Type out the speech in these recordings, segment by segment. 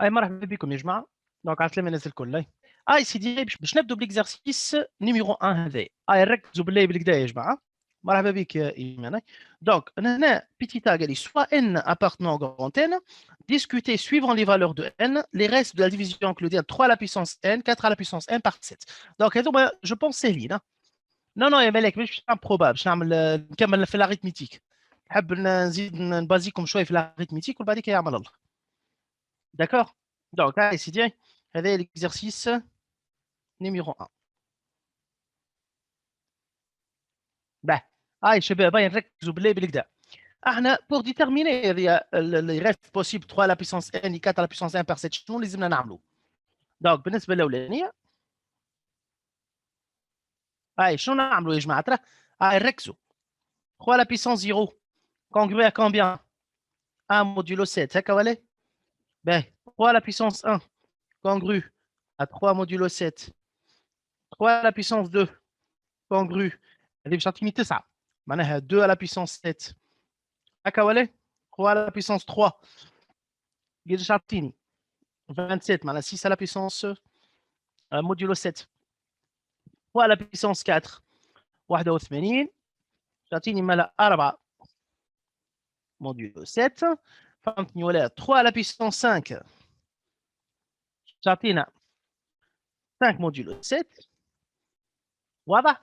أي مرحبا بكم يا جماعة. دونك عسلامة الناس الكل. سيدي باش نبداو بالاكزرسيس نيميرو 1 هذايا. ركزوا بالله بالكدا يا جماعة. مرحبا بك يا إيمان. دونك هنا بيتيتا قال لي soit n appartenant au grand n, discuter suivant les valeurs de n, les restes de la division euclidienne 3 à la puissance n, 4 à la puissance n par 7. دونك هذوما جو بونس ساهلين. نو نو يا مالك مش امبروبابل، باش نعمل نكمل في الاريتميتيك. نحب نزيد نبازيكم شوي في الاريتميتيك وبعد كده يعمل الله. D'accord. Donc, allez, c'est bien. Regardez l'exercice numéro 1. Ben, allez, شباب باين نركزوا بالله بالكدا. احنا pour déterminer les restes possibles 3 à la puissance n et 4 à la puissance n par 7 شنو لازمنا نعملوا؟ دونك بالنسبه الاولانيه شنو نعملوا يا جماعه؟ ترى ركزوا 3 à la puissance 0 congrué à combien؟ 1 modulo 7 هكا ولا؟ Ben, 3 à la puissance 1 congru à 3 modulo 7. 3 à la puissance 2 congru هذه باش تعطيني 9. معناها 2 à la puissance 7 هكا ولا؟ 3 à la puissance 3 قداش تعطيني؟ 27 معناها 6 à la puissance modulo 7. 3 à la puissance 4 81 تعطيني مالا 4 modulo 7. فهمتني ولا؟ 3 à la puissance 5 تعطينا 5 modulo 7. واضح؟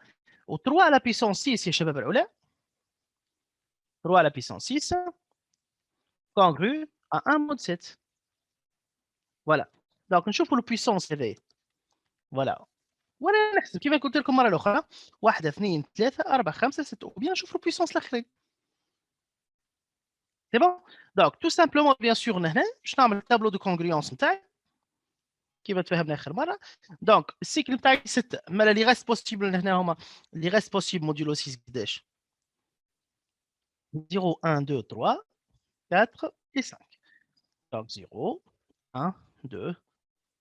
و 3 à la puissance 6 يا شباب العلا، 3 à la puissance 6 congru à 1 mod 7. Voilà. Donc نشوفوا البويسونس هذايا. فوالا. ولا نحسب كيما قلت لكم المره الاخرى 1 2 3 4 5 6 وبيان نشوفوا البويسونس الاخرين. سي بون. دونك تو سامبلومون بيان سور هنا باش نعمل التابلو دو كونغريونس نتاعي كيما تفهمنا اخر مره. دونك السيكل نتاعي 6 مالا لي ريست بوسيبل هنا هما لي ريست بوسيبل موديلو 6 قداش 0 1 2 3 4 et 5. Donc 0 1 2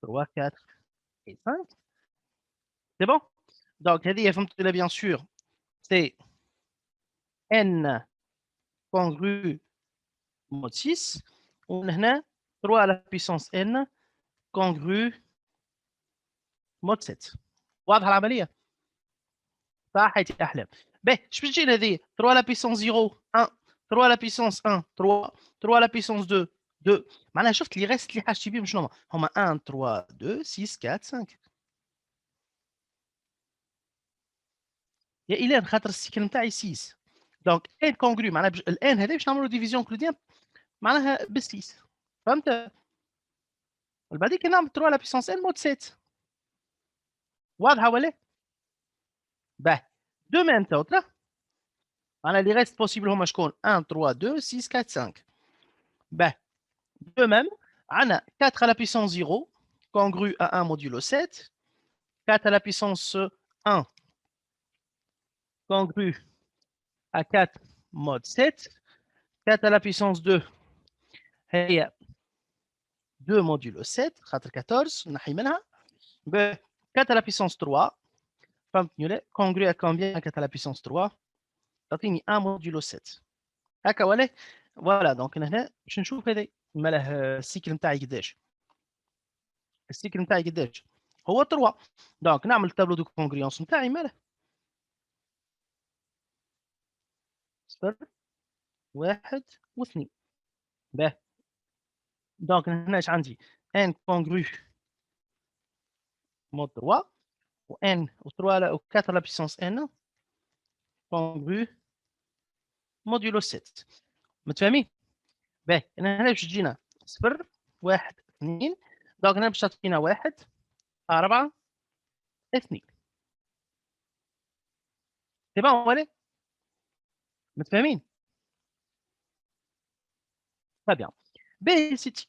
3 4 et 5. C'est bon. Donc هذه فهمتوا bien sûr c'est n congru mod 6 وهنا 3 à la puissance n congru mod 7. واضحه العمليه؟ صحيت يا احلام. باهي اش باش تجينا هذه 3 à la puissance 0 1 3 à la puissance 1 3 3 à la puissance 2 2. معناها شفت لي ريست اللي حاجتي بهم شنو هما 1 3 2 6 4 5. يا إيلان خاطر السيكل نتاعي 6 دونك ان كونغرو معناها الان هذا باش نعملوا ديفيزيون كلوديان معناها ب 6. فهمت؟ بعديك نعمل 3 على بيسونس ان مود 7. واضحه ولا؟ باه دو ميم تو ترى معناها لي ريست بوسيبل هما شكون 1 3 2 6 4 5. باه دو ميم عندنا 4 à la puissance 0 congru à 1 modulo 7. 4 à la puissance 1 congru à 4 mod 7. 4 à la puissance 2 هي 2 modulo 7 خاطر 14 نحي منها. 4 à la puissance 3 فهمتني ولا؟ congru à combien 4 à la puissance 3 تعطيني 1 modulo 7 هكا ولا؟ فوالا دونك هنا باش نشوف هذا ماله السيكل نتاعي قداش. السيكل نتاعي قداش؟ هو 3. دونك نعمل تابلو دو كونغريونس نتاعي ماله 0 1 و2. باه دونك هنا اش عندي ان كونغرو مود 3 و ان و 3 و 4 لا بيسونس ان كونغرو موديلو 7. متفاهمين؟ باهي هنا باش تجينا 0 1 2. دونك هنا باش تعطينا 1 4 2. سي بون ولا؟ متفاهمين؟ Très bien. باهي سيتي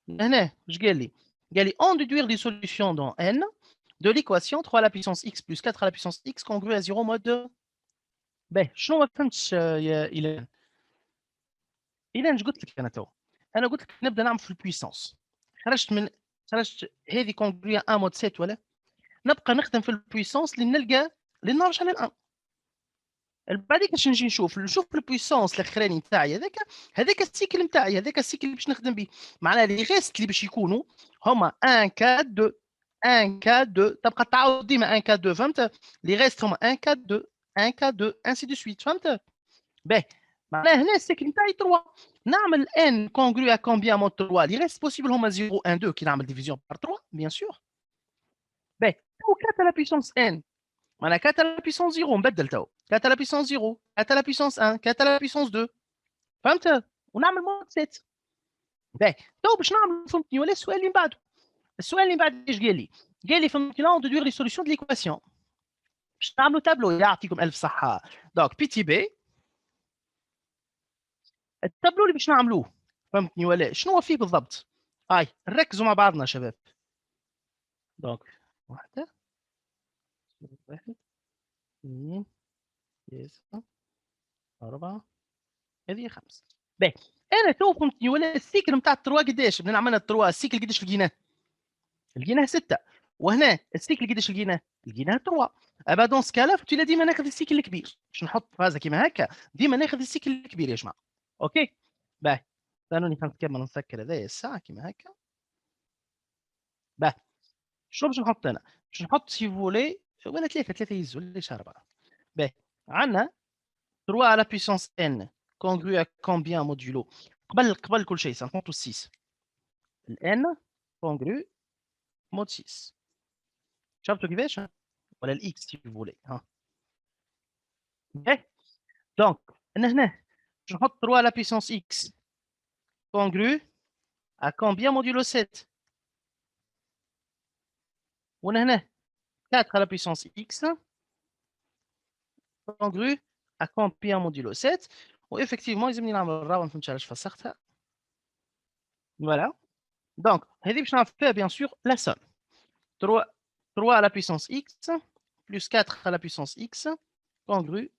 هنا واش قال لي؟ قال لي on déduire des solutions dans n de l'équation 3 à la puissance x plus 4 à la puissance x congru à 0 mode. باهي شنو ما فهمتش يا إيلان؟ إيلان اش قلت لك أنا تو؟ أنا قلت لك نبدا نعمل في البويسونس. خرجت هذه كونغرو 1 مود 7 ولا؟ نبقى نخدم في البويسونس لين نلقى لين نرجع لل1. بعديك باش نجي نشوف البويسونس الاخراني نتاعي هذاك السيكل نتاعي، هذاك السيكل اللي باش نخدم به. معناها لي غيست اللي باش يكونوا هما 1 4 2 1 4 2 تبقى تعاود ديما 1 4 2 فهمت؟ لي غيست هما 1 4 2 1 4 2 انسي دو سويت فهمت؟ باهي معناها هنا السيكل نتاعي 3 نعمل ان كونغرو ا كومبيان مود 3 لي غيست بوسيبل هما 0 1 2 كي نعمل ديفيزيون بار 3 بيان سور. باهي تو 4 لا بيسونس ان معناها 4 à la puissance 0 نبدل تو 4 à la puissance 0 4 à la puissance 1 4 à la puissance 2 فهمت ونعمل مود 7. باهي تو باش نعمل فهمتني ولا السؤال اللي من بعده. السؤال اللي من بعد ايش قال لي؟ قال لي فهمتني لا دو لي سوليسيون دو ليكواسيون باش نعملوا تابلو يعطيكم الف صحه. دونك بي تي بي التابلو اللي باش نعملوه فهمتني ولا شنو هو فيه بالضبط؟ هاي نركزوا مع بعضنا شباب. دونك واحده واحد اثنين ثلاثه اربعه هذه 5. باهي انا تو فهمتني ولا السيكل نتاع التروا قداش بدنا نعملها التروا السيكل قداش لقيناه؟ لقيناه 6 وهنا السيكل قداش لقيناه؟ لقيناه 3. ابا دون سكالا فهمتي ديما ناخذ السيكل الكبير باش نحط فازه كيما هكا ديما ناخذ السيكل الكبير يا جماعه. اوكي باهي ثانوني نكمل نسكر هذايا الساعه كيما هكا. باهي شنو باش نحط انا؟ باش نحط سي فولي ولا ثلاثه يزوا ليش 4. باهي عندنا 3 على بيسونس ان كونغرو à combien modulo قبل كل شيء سنحطوا 6 الان كونغرو مود 6 شفتوا كيفاش ولا الاكس سي فولي ها. باهي دونك انا هنا باش نحط 3 على بيسونس اكس كونغرو à combien modulo 7 وانا هنا 4 على بيسونس اكس كونغرو à combien modulo 7 وافكتيفمون لازمني نعمل الراو ما فهمتش علاش فسختها. فوالا دونك هذه باش نعرف فيها بيان سور لا سوم 3 à la puissance x plus 4 à la puissance x congru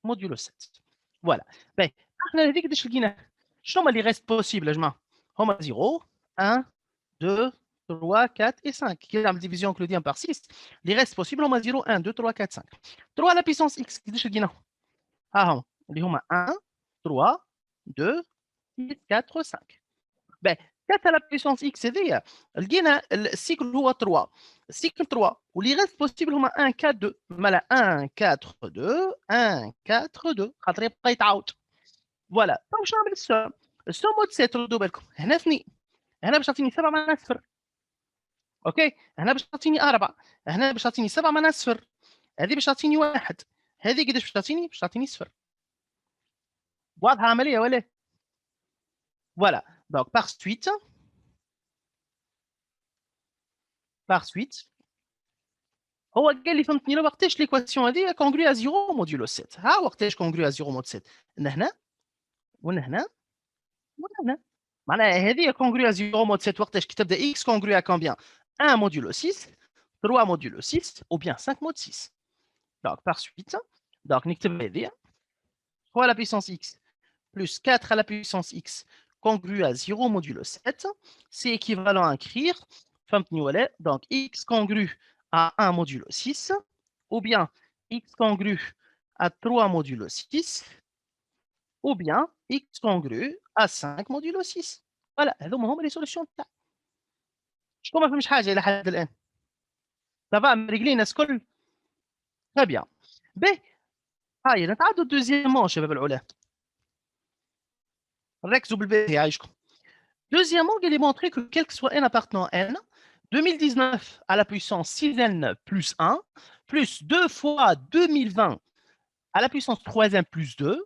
modulo 7. Voilà. Ben, احنا هذيك قداش لقينا؟ شنو هما اللي ريست بوسيبل يا جماعه؟ هما 0 1 2 3 4 et 5 كي نعمل ديفيزيون كلوديان بار 6 اللي ريست بوسيبل هما 0 1 2 3 4 5. 3 à la puissance x قداش لقيناهم؟ ها هما اللي هما 1 3 2 4 5. Ben, 4 à la puissance x هذيا لقينا السيكل هو 3 السيكل 3 واللي ريست بوسيبل هما 1 4 2 مالا 1 4 2 1 4 2 خاطر يبقى يتعاود. فوالا باش نعمل السوم السوم مود 7 ردوا بالكم هنا 2 هنا باش تعطيني 7 معناها 0. اوكي هنا باش تعطيني 4 هنا باش تعطيني 7 معناها 0 هذه باش تعطيني 1 هذه قداش باش تعطيني؟ باش تعطيني 0. واضحه عمليه ولا؟ فوالا دونك par suite هو قال لي فهمتني لو وقتاش ليكواسيون هذه كونغرو ا 0 موديلو 7 ها وقتاش كونغرو ا 0 مود 7 هنا وهنا هنا وهنا معناها هذه كونغرو ا 0 مود 7 وقتاش كي تبدا اكس كونغرو ا كومبيان 1 موديلو 6 3 موديلو 6 ou bien 5 مود 6. دونك par suite دونك نكتب هذه 3 à la puissance x plus 4 à la puissance x congru à 0 modulo 7 c'est équivalent à écrire فهمتني ولا؟ donc x congru à 1 modulo 6 ou bien x congru à 3 modulo 6 ou bien x congru à 5 modulo 6. voilà هذوما هما لي سوليسيون تاع. شكون ما فهمش حاجه الى حد الان؟ سافا مريقلين الناس الكل؟ très bien. باهي هاي نتعدوا دوزيامون شباب العلا ركزوا بالباهي يعيشكم. Deuxièmement, il est montré que quel que soit n appartenant à n, 2019 à la puissance 6n plus 1, plus 2 fois 2020 à la puissance 3n plus 2,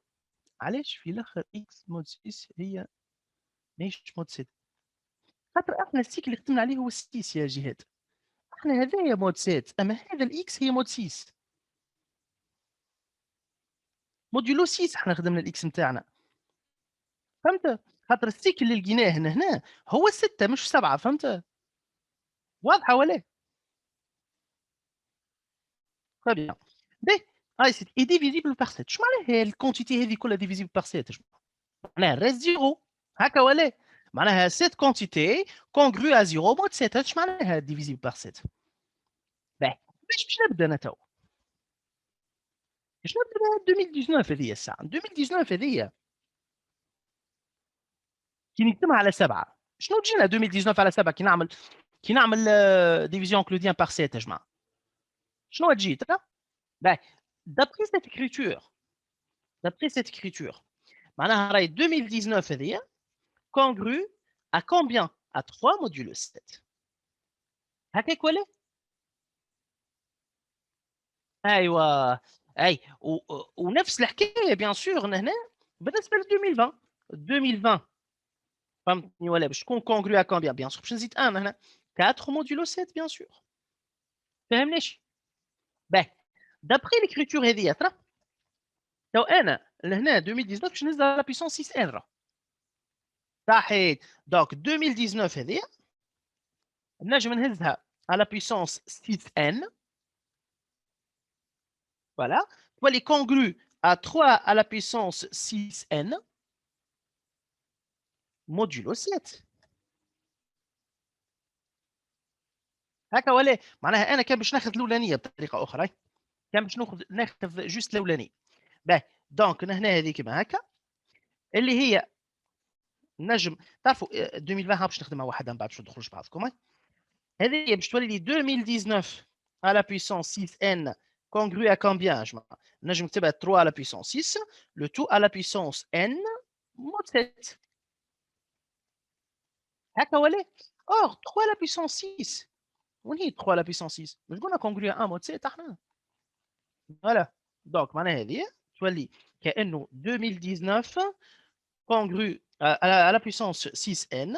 علاش في الاخر x مود 6 هي ماهيش مود 7 خاطر احنا السيكل اللي خدمنا عليه هو 6 يا جهاد احنا هذايا مود 7 اما هذا الاكس هي مود 6 موديلو 6 احنا خدمنا الاكس نتاعنا فهمت خاطر السيكل اللي لقيناه هنا هو 6 مش 7 فهمت واضحه ولا؟ Très bien. باهي هاي سيت اي ديفيزيبل بار 7 شو معناها الكونتيتي هذه كلها ديفيزيبل بار 7 معناها ريست زيرو هكا ولا معناها سيت كونتيتي كونغرو ا زيرو مود 7 اش معناها ديفيزيبل بار 7. باهي باش نبدا انا تو شنو 2019 هذه الساعه 2019 هذه كي نقسمها على 7 شنو تجينا 2019 على 7 كي نعمل ديفيزيون كلوديان بار 7 يا جماعه شنو تجي ترى باهي d'après cette écriture d'après cette écriture معناها راهي 2019 هذه congrue à combien à 3 modulo 7 هكاك ولا ايوه اي ونفس الحكايه بيان سور هنا بالنسبه ل 2020 2020 فهمتني ولا باش تكون كونغرو ا كومبيان بيان سور باش نزيد ان هنا 4 modulo 7 بيان سور فهمنيش باهي دابخي ليكريتور هذه ترى تو انا لهنا 2019 باش نهز على بيسون 6 ان راه صحيت دونك 2019 هذه نجم نهزها على بيسونس 6 ان voilà تولي كونغرو à 3 à la puissance 6n modulo 7 هكا ولا معناها انا كان باش ناخذ الاولانيه بطريقه اخرى كان باش ناخذ جوست الاولاني باهي دونك هنا هذه كيما هكا اللي هي نجم تعرفوا 2020 باش نخدمها وحدها من بعد باش ندخلوش بعضكم هذه باش تولي لي 2019 à la puissance 6n congru à combien جماعه نجم نكتبها 3 à la puissance 6 le tout à la puissance n mod 7 هكا ولا or 3 à la puissance 6 وين هي 3 à la puissance 6 مش قلنا congru à 1 mod 7 احنا فوالا دونك معناها هذه تولي كانه 2019 congru à la puissance 6n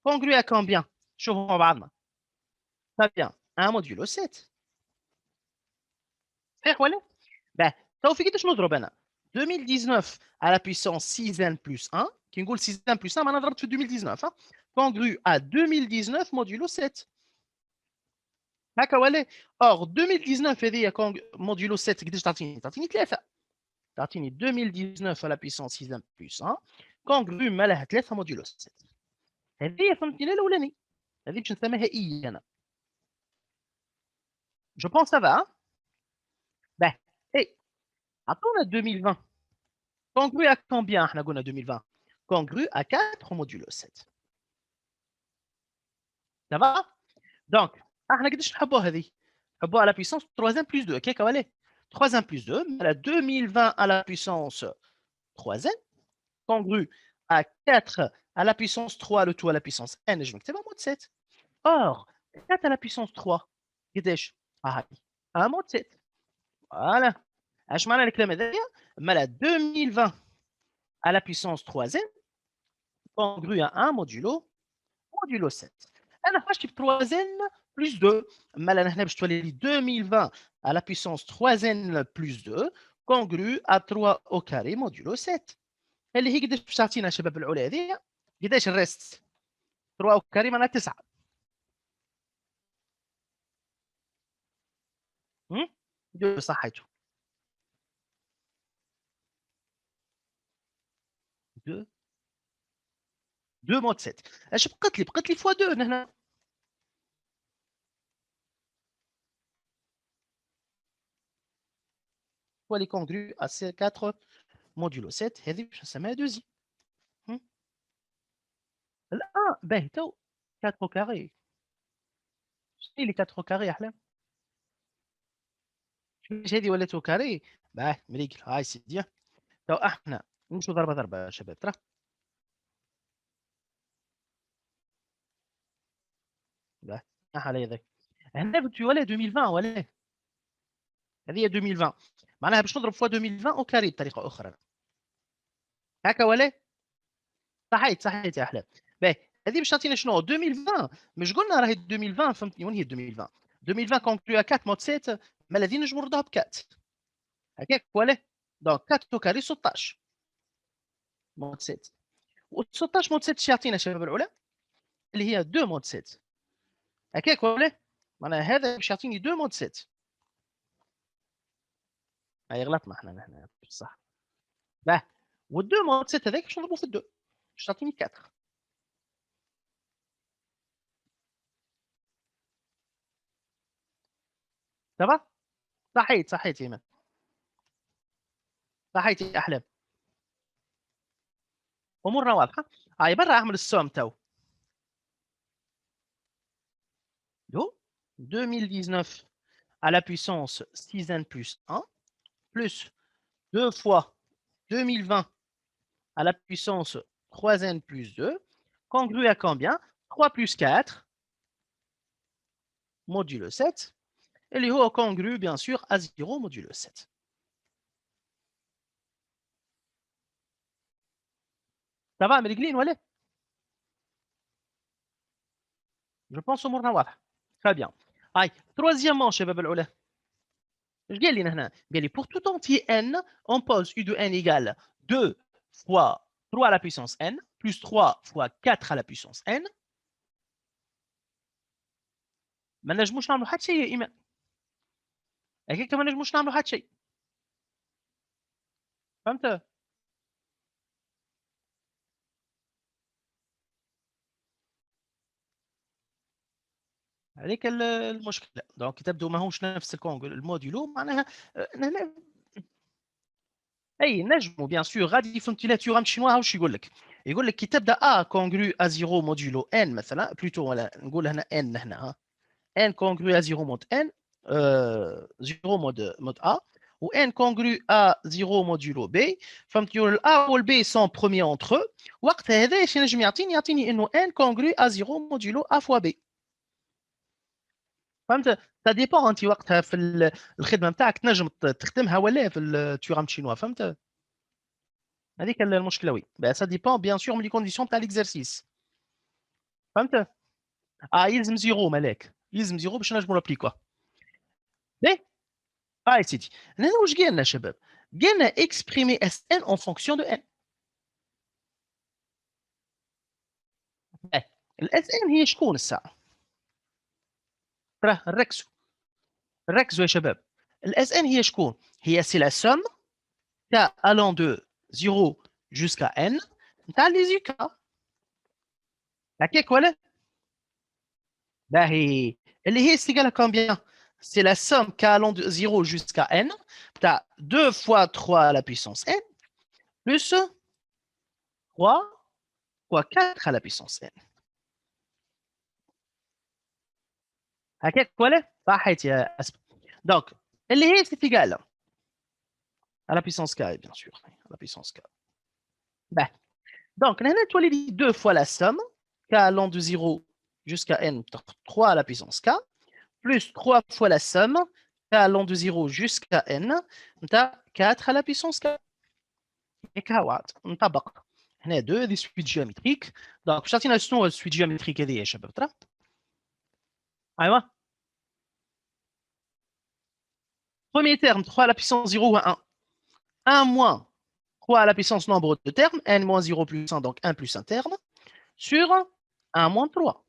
congru à combien شوفوا مع بعضنا très bien 1 modulo 7 صحيح ولا bah تو في قداش نضرب انا 2019 à la puissance 6n plus 1 كي نقول 6n plus 1 معناها ضربت في 2019 congru à 2019 modulo 7 هكا ولا اور 2019 هذه modulo 7 قداش تعطيني 3 تعطيني 2019 à la puissance 6n plus 1 congru ما لها 3 modulo 7 هذه فهمتني الاولاني هذه باش نسميها اي انا جو بونس سا فا bah اي عطونا 2020 congru à combien احنا قلنا 2020 congru à 4 modulo 7 ça va donc احنا قداش نحبوا هذه نحبوها à la puissance 3n plus 2 كيكا ولا 3n plus 2 على 2020 à la puissance 3n congru à 4 à la puissance 3 le tout à la puissance n je نكتبها mode 7 or 4 à la puissance 3 قداش هاي 1 mode 7 voilà اش معنى الكلام هذايا مالا 2020 à la puissance 3n congru à 1 modulo 7 انا فاش جبت 3n plus 2 مالا هنا باش تولي لي 2020 à la puissance 3n plus 2 congru à 3 au carré modulo 7 اللي هي قداش باش تعطينا شباب العلا هذه قداش الريست 3 au carré معناها 9 صحيتو 2 2 مود 7 اش بقت لي فوا 2 هنا ولي كونغرو à 4 modulo 7 هذه باش نسميها دوزي الان باهي تو 4 كاري شنو اللي 4 كاري يا احلام شوف هذه ولات كاري باهي مريقل هاي سيدي تو احنا نمشوا ضربه ضربه يا شباب ترى باهي على يدك هنا بتولي ولا 2020 ولا هذه 2020 معناها باش نضرب فوا 2020 او كاري بطريقه اخرى هكا ولا صحيت يا احلام باهي هذه باش تعطينا شنو 2020 مش قلنا راهي 2020 فهمتني وين هي 2020 2020 كونكلو 4 مود 7 ما الذي نجم نردها ب 4 هكاك ولا دونك 4 كاري 16 مود 7 و 16 مود 7 اش يعطينا شباب العلا اللي هي 2 مود 7 هكاك ولا معناها هذا باش يعطيني 2 مود 7 هاي غلطنا احنا هنا بصح باه وال2 مود 7 هذاك باش نضربو في ال2 باش تعطيني 4 صافا صحيت ايمن صحيتي يا احلام امورنا واضحه. هاي برا اعمل السوم تو. Yo, 2019 à la puissance 6n plus 1 plus 2 fois 2020 à la puissance 3n plus 2 congru à combien? 3 plus 4 modulo 7 et les hauts congru bien sûr à 0 modulo 7. Ça va, Amélie ولا؟ Je pense أمورنا واضحة. Très bien. هاي troisièmement شباب العلا. ايش قال لي هنا؟ قال لي pour tout entier n on pose u de n égale 2 fois 3 à la puissance n plus 3 fois 4 à la puissance n. ما نجموش نعملوا حتى شيء يا ايمان. هكاك ما نجموش نعملوا حتى شيء. فهمت؟ هذيك المشكله. دونك تبدو ماهوش نفس الموديلو معناها هنا اي نجموا بيان سور غادي فهمتي لا تيورام شينوا واش يقول لك؟ يقول لك كي تبدا ا كونغرو ا 0 موديلو ان مثلا بلوتو ولا نقول هنا ان هنا ها n congru à 0 mode n, 0 mode A, ou n congru à 0 modulo B. فهمت ال A ou le B sont premiers entre eux. وقت هذا اش ينجم يعطيني انه n congru à 0 modulo A fois B. فهمت؟ ça dépend انت وقتها في الخدمه نتاعك تنجم تخدمها ولا في التيورام شينوا. فهمت؟ هذيك المشكله وي. ça dépend bien sûr من les conditions تاع l'exercice. فهمت؟ يلزم زيرو ملاك. يلزم زيرو باش نجموا نابليكوا. ليه؟ يا سيدي هنا واش قالنا شباب؟ قالنا اكسبريمي اس ان اون فونكسيون دو ان. الاس ان هي شكون الساعه؟ راه ركزوا يا شباب. الاس ان هي شكون؟ هي سي لا سوم تاع الون دو 0 جوسكا ان نتاع لي زيكا. هكاك ولا؟ باهي اللي هي سيغال كومبيان؟ C'est la somme k allant de 0 jusqu'à n, tu as 2 fois 3 à la puissance n, plus 3 fois 4 à la puissance n. هكاك ولا؟ صحيت يا اسماء. دونك اللي هي c'est égal à la puissance k bien sûr, à la puissance k. Ben, donc هنا تولي لي 2 fois la somme k allant de 0 jusqu'à n 3 à la puissance k plus 3 fois la somme k allant de 0 jusqu'à n نتاع 4 à la puissance k. هيك هاوات نطبق هنا 2 هذه سويت جيومتريك. دونك باش تعطينا شنو هو السويت جيومتريك هذه يا شباب؟ ترى ايوا premier terme 3 à la puissance 0 à 1. 1 moins 3 à la puissance nombre de termes, n moins 0 plus 1, donc 1 plus 1 terme, sur 1 moins 3.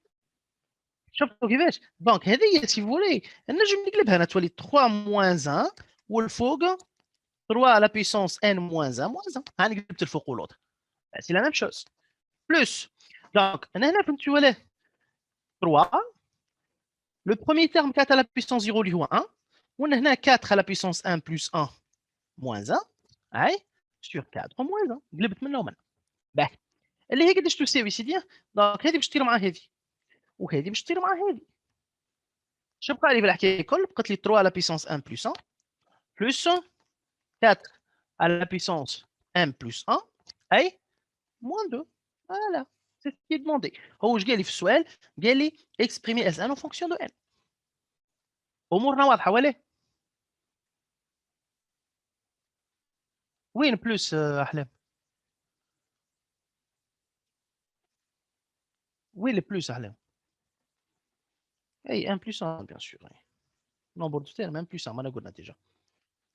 شفتوا كيفاش؟ دونك هذه هي سي فولي نجم نقلبها انا تولي 3 moins 1 والفوق 3 à la puissance n moins 1 moins 1. هاني قلبت الفوق والوطر. سي لا ميم شوز. بلس دونك انا هنا فهمتوا ولا 3 le premier terme 4 à la puissance 0 اللي هو 1 وهنا 4 à la puissance 1 plus 1 moins 1 اي sur 4 moins 1 قلبت منه ومن. باهي اللي هي قداش تساوي سيدي؟ دونك هذه باش تطير مع هذه وهذه باش تطير مع هذه. شنو بقى لي في الحكايه الكل؟ بقات لي 3 à la puissance 1 plus 1 plus 4 à la puissance 1 plus 1 اي moins 2. Voilà, c'est ce qui est demandé. هو واش قال لي في السؤال؟ قال لي exprimer S1 en fonction de n. امورنا واضحه ولا؟ وين بلوس احلام؟ وين البلوس احلام؟ اي 1 plus 1 bien sûr. Nombre de termes 1 plus 1 ما انا قلنا déjà.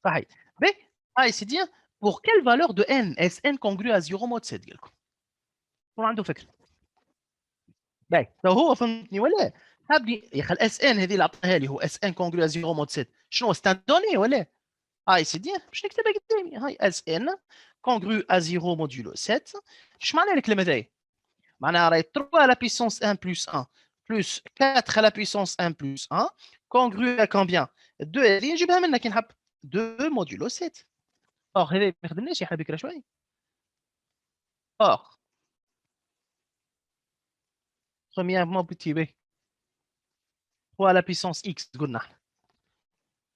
صحيح. بي هاي سيدي pour quelle valeur de n est n congru à 0 mode 7 قال لكم؟ شكون عنده فكره؟ باهي تو هو فهمتني ولا؟ حابني يا اخي الاس ان هذه اللي عطاها لي هو اس ان كونغرو 0 مود 7 شنو ستان دوني ولا؟ هاي سيدي باش نكتبها قدامي هاي اس ان كونغرو 0 موديلو 7. اش معناها الكلمه هذه؟ معناها راهي 3 à la puissance 1 plus 1 plus 4 à la puissance 1 plus 1 كونغرو à combien؟ 2 هذه نجيبها منها كي نحب 2 موديلو 7. اور هذا ما خدمناش احنا بكره شوي. اور premièrement petit b 3 à la puissance x قلنا احنا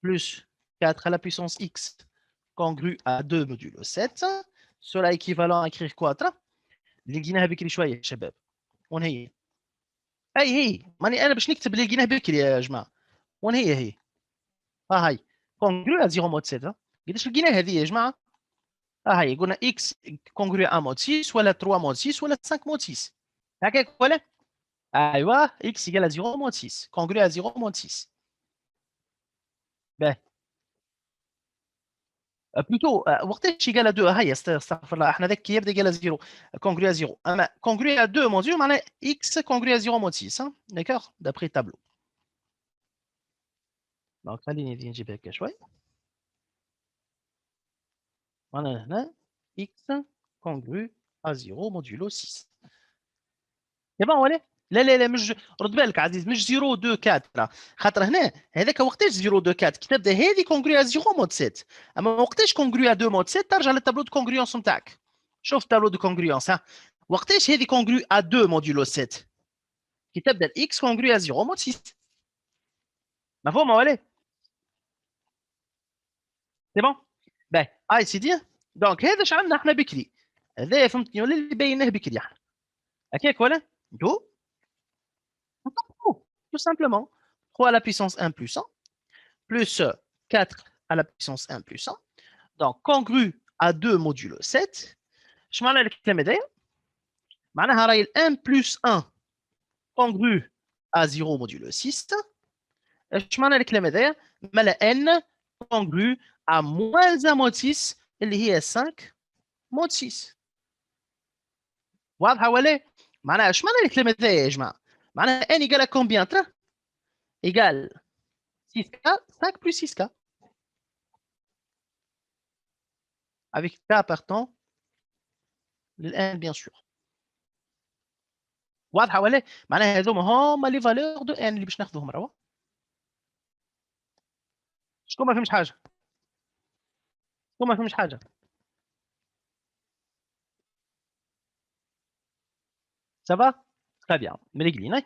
plus 4 à la puissance x congru à 2 modulo 7. Cela équivalent à écrire quoi ترى اللي لقيناها بكري شويه يا شباب. وين هي؟ هي ماني انا باش نكتب اللي لقيناه بكري يا جماعه. وين هي؟ ها هاي كونغرو à 0 مود 7. قداش لقينا هذه يا جماعه؟ ها هي قلنا اكس كونغرو 1 مود 6 ولا 3 مود 6 ولا 5 مود 6 هكاك ولا؟ ايوا اكس égale à 0 مود 6 كونغرو à 0 مود 6. باهي بلوتو وقتاش ايجال 2 هيا استغفر الله احنا ذاك كي يبدا ايجال 0 كونغرو 0 اما كونغرو 2 مود 0 معناها اكس كونغرو 0 مود 6 داكوغ دابري التابلو. دونك خليني نجيب هكا شوي. معناها هنا اكس كونغرو à 0 modulo 6. يا بون ولا لا لا لا مش رد بالك عزيز مش 0 2 4 خاطر هنا هذاك وقتاش 0 2 4 كي تبدا هذه كونغرو 0 مود 7 اما وقتاش كونغرو 2 مود 7 ترجع للتابلو دو كونغريونس نتاعك. شوف التابلو دو كونغريونس ها وقتاش هذه كونغرو 2 موديلو 7 كي تبدا الاكس كونغرو 0 مود 6. مفهومه ولا؟ سي بون باهي اي سيدي. دونك هذا اش عندنا احنا بكري هذا فهمتني ولا اللي بيناه بكري احنا هكاك ولا؟ دو tout simplement 3 à la puissance 1 plus 1 plus 4 à la puissance 1 plus 1 donc congru à 2 modulo 7. اش معنى الكلمه هذايا؟ معناها راهي 1 plus 1 congru à 0 modulo 6. اش معنى الكلام هذايا؟ مالا n congru à moins 1 mod 6 اللي هي 5 mod 6. واضحه ولا؟ معناها اش معنى الكلام هذايا يا جماعه؟ معناها n égale à combien ترى؟ égale 6k 5 plus 6k avec k partant للان bien sûr. واضحه ولا؟ معناها هذوما هما لي فالور دو ان اللي باش ناخذوهم راه. شكون ما فهمش حاجه؟ شكون ما فهمش حاجه؟ سافا؟ تري بيان ملي قلينا